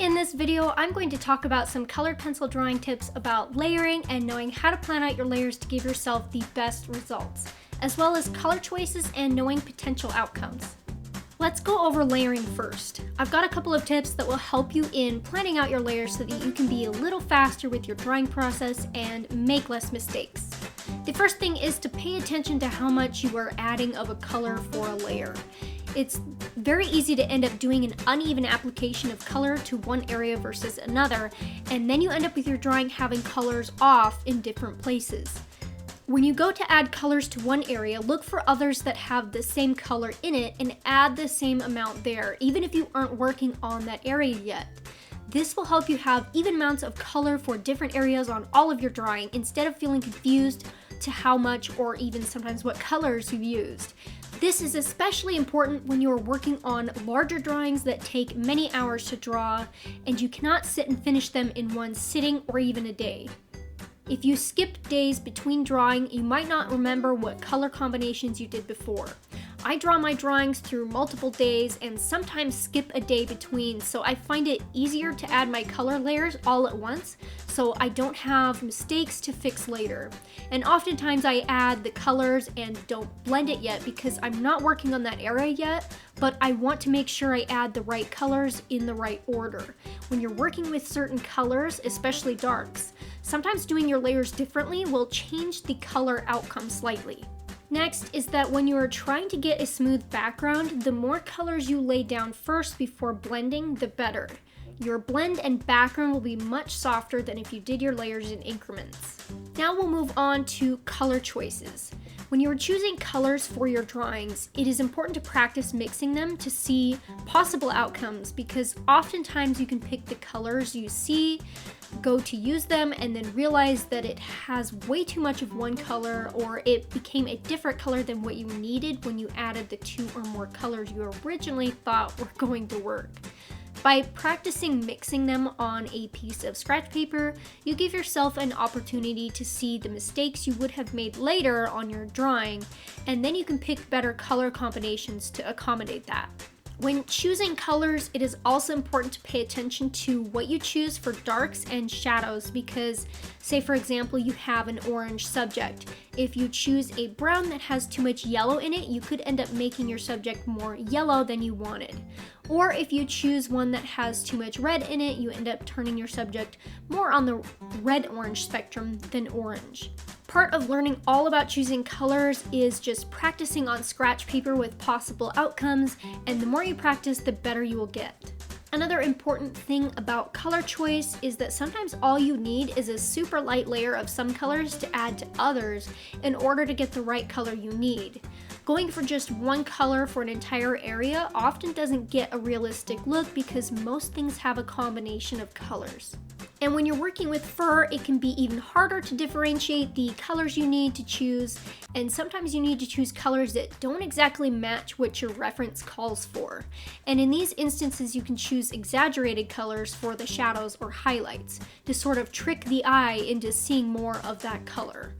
In this video, I'm going to talk about some colored pencil drawing tips about layering and knowing how to plan out your layers to give yourself the best results, as well as color choices and knowing potential outcomes. Let's go over layering first. I've got a couple of tips that will help you in planning out your layers so that you can be a little faster with your drawing process and make less mistakes. The first thing is to pay attention to how much you are adding of a color for a layer. It's very easy to end up doing an uneven application of color to one area versus another, and then you end up with your drawing having colors off in different places. When you go to add colors to one area, look for others that have the same color in it and add the same amount there, even if you aren't working on that area yet. This will help you have even amounts of color for different areas on all of your drawing instead of feeling confused to how much or even sometimes what colors you've used. This is especially important when you are working on larger drawings that take many hours to draw and you cannot sit and finish them in one sitting or even a day. If you skip days between drawing, you might not remember what color combinations you did before. I draw my drawings through multiple days and sometimes skip a day between, so I find it easier to add my color layers all at once so I don't have mistakes to fix later. And oftentimes I add the colors and don't blend it yet because I'm not working on that area yet, but I want to make sure I add the right colors in the right order. When you're working with certain colors, especially darks, sometimes doing your layers differently will change the color outcome slightly. Next is that when you are trying to get a smooth background, the more colors you lay down first before blending, the better. Your blend and background will be much softer than if you did your layers in increments. Now we'll move on to color choices. When you are choosing colors for your drawings, it is important to practice mixing them to see possible outcomes because oftentimes you can pick the colors you see, go to use them, and then realize that it has way too much of one color or it became a different color than what you needed when you added the two or more colors you originally thought were going to work. By practicing mixing them on a piece of scratch paper, you give yourself an opportunity to see the mistakes you would have made later on your drawing, and then you can pick better color combinations to accommodate that. When choosing colors, it is also important to pay attention to what you choose for darks and shadows because, say for example, you have an orange subject. If you choose a brown that has too much yellow in it, you could end up making your subject more yellow than you wanted. Or if you choose one that has too much red in it, you end up turning your subject more on the red-orange spectrum than orange. Part of learning all about choosing colors is just practicing on scratch paper with possible outcomes, and the more you practice, the better you will get. Another important thing about color choice is that sometimes all you need is a super light layer of some colors to add to others in order to get the right color you need. Going for just one color for an entire area often doesn't get a realistic look because most things have a combination of colors. And when you're working with fur, it can be even harder to differentiate the colors you need to choose, and sometimes you need to choose colors that don't exactly match what your reference calls for. And in these instances, you can choose exaggerated colors for the shadows or highlights to sort of trick the eye into seeing more of that color.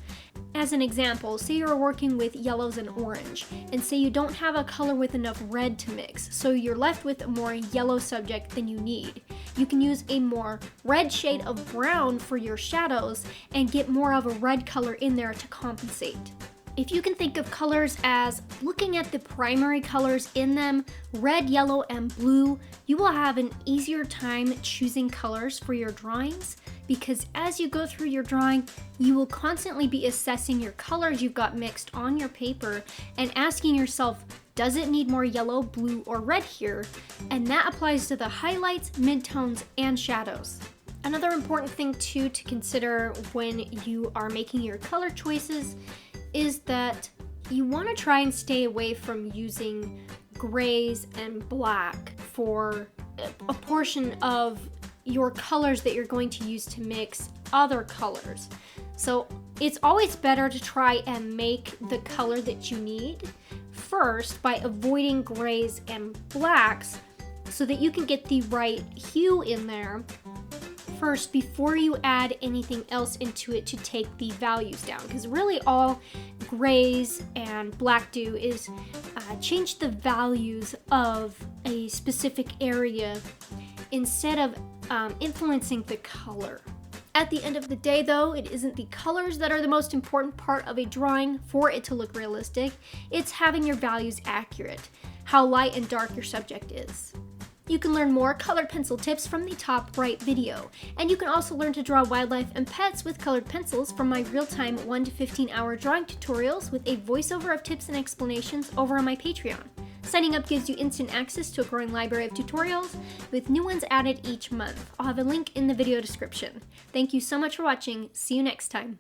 As an example, say you're working with yellows and orange, and say you don't have a color with enough red to mix, so you're left with a more yellow subject than you need. You can use a more red shade of brown for your shadows and get more of a red color in there to compensate. If you can think of colors as looking at the primary colors in them, red, yellow, and blue, you will have an easier time choosing colors for your drawings because as you go through your drawing, you will constantly be assessing your colors you've got mixed on your paper and asking yourself, does it need more yellow, blue, or red here? And that applies to the highlights, midtones, and shadows. Another important thing too to consider when you are making your color choices is that you want to try and stay away from using grays and black for a portion of your colors that you're going to use to mix other colors. So it's always better to try and make the color that you need first by avoiding grays and blacks so that you can get the right hue in there first before you add anything else into it to take the values down, because really all grays and black do is change the values of a specific area instead of influencing the color. At the end of the day though, it isn't the colors that are the most important part of a drawing for it to look realistic, it's having your values accurate, how light and dark your subject is. You can learn more colored pencil tips from the top right video, and you can also learn to draw wildlife and pets with colored pencils from my real-time 1 to 15 hour drawing tutorials with a voiceover of tips and explanations over on my Patreon. Signing up gives you instant access to a growing library of tutorials, with new ones added each month. I'll have a link in the video description. Thank you so much for watching. See you next time.